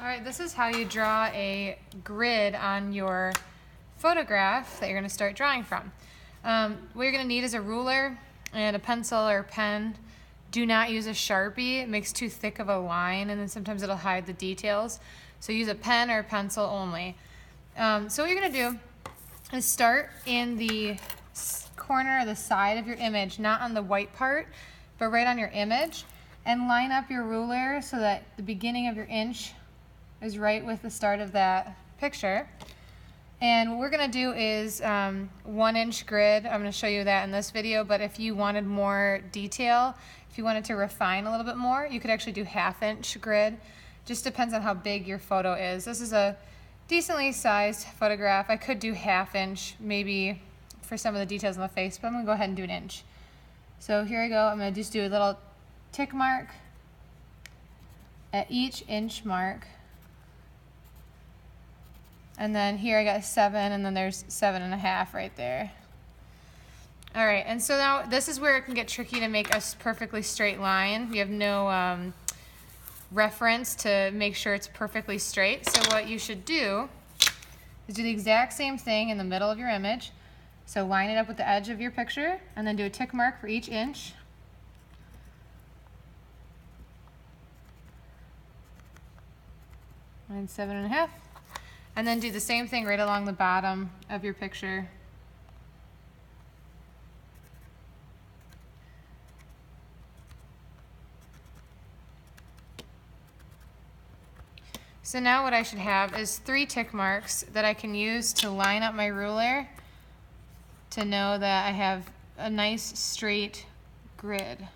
All right, this is how you draw a grid on your photograph that you're going to start drawing from. What you're going to need is a ruler and a pencil or pen. Do not use a Sharpie. It makes too thick of a line and then sometimes it'll hide the details. So use a pen or a pencil only. So what you're going to do is start in the corner or the side of your image, not on the white part, but right on your image, and line up your ruler so that the beginning of your inch is right with the start of that picture. And what we're going to do is 1 inch grid. I'm going to show you that in this video, but if you wanted more detail, if you wanted to refine a little bit more, you could actually do 1/2 inch grid. Just depends on how big your photo is. This is a decently sized photograph. I could do 1/2 inch maybe for some of the details on the face, but I'm going to go ahead and do 1 inch. So here I go. I'm going to just do a little tick mark at each inch mark. And then here I got 7, and then there's 7.5 right there. All right, and so now this is where it can get tricky to make a perfectly straight line. We have no reference to make sure it's perfectly straight. So what you should do is do the exact same thing in the middle of your image. So line it up with the edge of your picture, and then do a tick mark for each inch. And 7.5. And then do the same thing right along the bottom of your picture. So now what I should have is 3 tick marks that I can use to line up my ruler to know that I have a nice straight grid.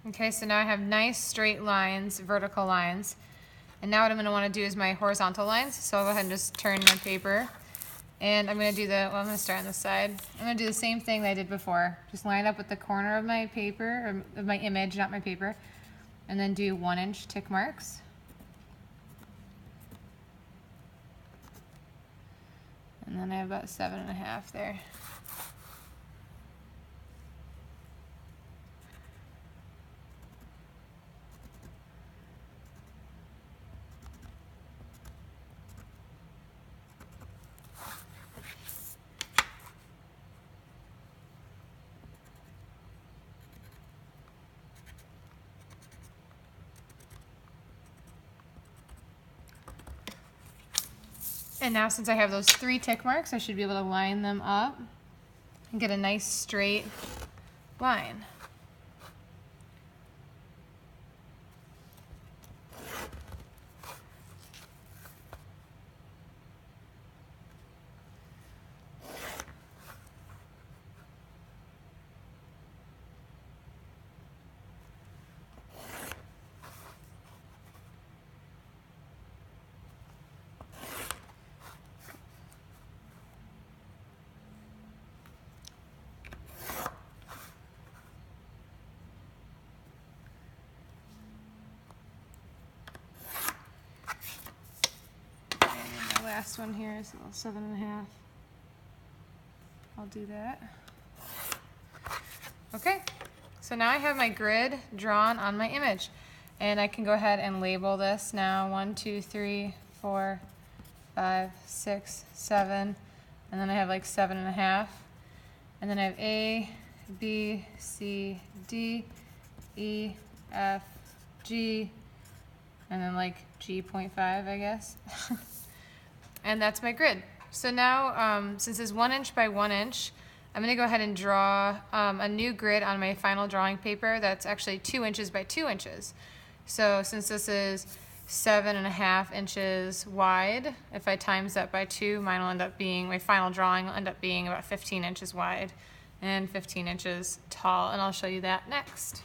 Okay, so now I have nice straight lines, vertical lines. And now what I'm going to want to do is my horizontal lines. So I'll go ahead and just turn my paper. And I'm going to do I'm going to start on this side. I'm going to do the same thing that I did before. Just line up with the corner of my paper, or of my image, not my paper. And then do 1 inch tick marks. And then I have about 7.5 there. And now since I have those 3 tick marks, I should be able to line them up and get a nice straight line. Last one here is a little 7.5. I'll do that. Okay, so now I have my grid drawn on my image, and I can go ahead and label this now. 1, 2, 3, 4, 5, 6, 7, and then I have like 7.5, and then I have A, B, C, D, E, F, G, and then like G.5, I guess. And that's my grid. So now, since it's 1 inch by 1 inch, I'm going to go ahead and draw a new grid on my final drawing paper that's actually 2 inches by 2 inches. So since this is 7.5 inches wide, if I times that by 2, mine will end up being, my final drawing will end up being about 15 inches wide. and 15 inches tall, and I'll show you that next.